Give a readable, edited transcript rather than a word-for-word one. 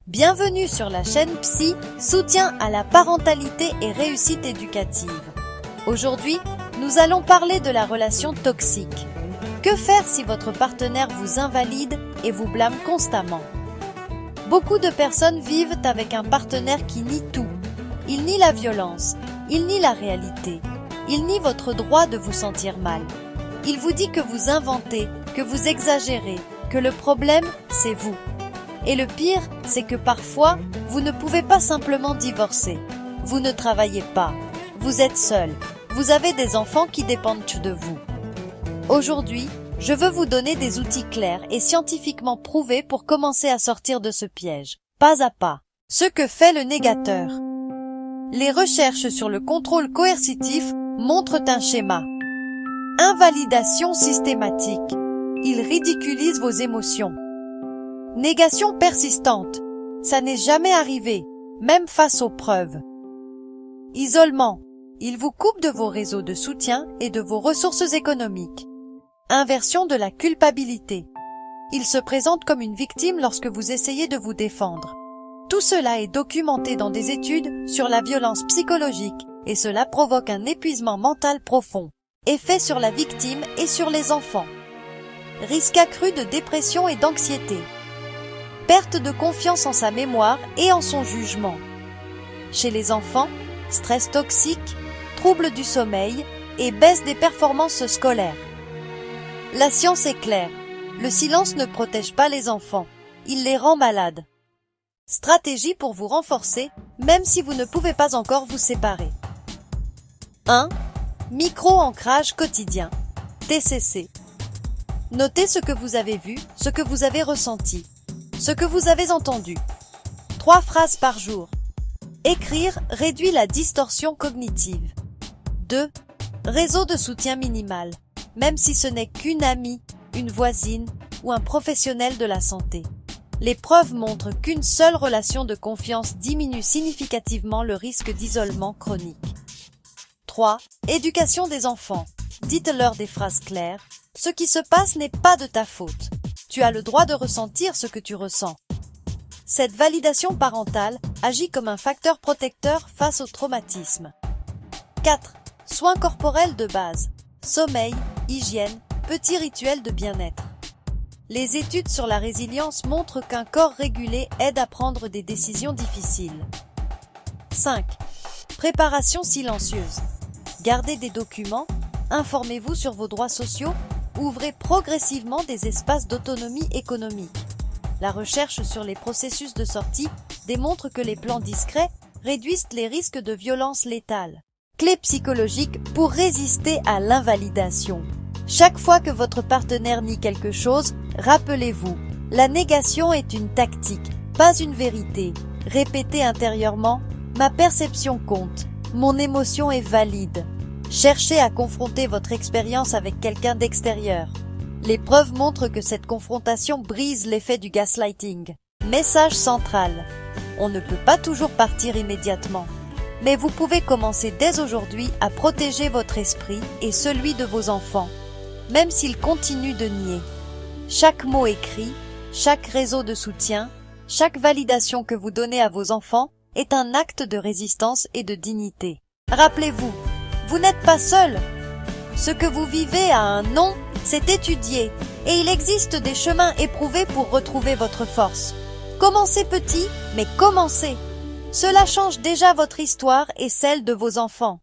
Bienvenue sur la chaîne Psy, soutien à la parentalité et réussite éducative. Aujourd'hui, nous allons parler de la relation toxique. Que faire si votre partenaire vous invalide et vous blâme constamment? Beaucoup de personnes vivent avec un partenaire qui nie tout. Il nie la violence, il nie la réalité, il nie votre droit de vous sentir mal. Il vous dit que vous inventez, que vous exagérez, que le problème, c'est vous. Et le pire, c'est que parfois, vous ne pouvez pas simplement divorcer. Vous ne travaillez pas. Vous êtes seul. Vous avez des enfants qui dépendent de vous. Aujourd'hui, je veux vous donner des outils clairs et scientifiquement prouvés pour commencer à sortir de ce piège, pas à pas. Ce que fait le négateur. Les recherches sur le contrôle coercitif montrent un schéma. Invalidation systématique. Il ridiculise vos émotions. Négation persistante. Ça n'est jamais arrivé, même face aux preuves. Isolement. Il vous coupe de vos réseaux de soutien et de vos ressources économiques. Inversion de la culpabilité. Il se présente comme une victime lorsque vous essayez de vous défendre. Tout cela est documenté dans des études sur la violence psychologique et cela provoque un épuisement mental profond. Effet sur la victime et sur les enfants. Risque accru de dépression et d'anxiété. Perte de confiance en sa mémoire et en son jugement. Chez les enfants, stress toxique, troubles du sommeil et baisse des performances scolaires. La science est claire, le silence ne protège pas les enfants, il les rend malades. Stratégie pour vous renforcer, même si vous ne pouvez pas encore vous séparer. 1. Micro-ancrage quotidien, TCC. Notez ce que vous avez vu, ce que vous avez ressenti. Ce que vous avez entendu. 3 phrases par jour. Écrire réduit la distorsion cognitive. 2. Réseau de soutien minimal, même si ce n'est qu'une amie, une voisine ou un professionnel de la santé. Les preuves montrent qu'une seule relation de confiance diminue significativement le risque d'isolement chronique. 3. Éducation des enfants. Dites-leur des phrases claires. Ce qui se passe n'est pas de ta faute. Tu as le droit de ressentir ce que tu ressens. Cette validation parentale agit comme un facteur protecteur face au traumatisme. 4. Soins corporels de base. Sommeil, hygiène, petits rituels de bien-être. Les études sur la résilience montrent qu'un corps régulé aide à prendre des décisions difficiles. 5. Préparation silencieuse. Gardez des documents, informez-vous sur vos droits sociaux. Ouvrez progressivement des espaces d'autonomie économique. La recherche sur les processus de sortie démontre que les plans discrets réduisent les risques de violence létale. Clé psychologique pour résister à l'invalidation. Chaque fois que votre partenaire nie quelque chose, rappelez-vous, la négation est une tactique, pas une vérité. Répétez intérieurement, ma perception compte, mon émotion est valide. Cherchez à confronter votre expérience avec quelqu'un d'extérieur. Les preuves montrent que cette confrontation brise l'effet du gaslighting. Message central. On ne peut pas toujours partir immédiatement. Mais vous pouvez commencer dès aujourd'hui à protéger votre esprit et celui de vos enfants, même s'ils continuent de nier. Chaque mot écrit, chaque réseau de soutien, chaque validation que vous donnez à vos enfants est un acte de résistance et de dignité. Rappelez-vous, vous n'êtes pas seul. Ce que vous vivez a un nom, c'est étudié, et il existe des chemins éprouvés pour retrouver votre force. Commencez petit, mais commencez. Cela change déjà votre histoire et celle de vos enfants.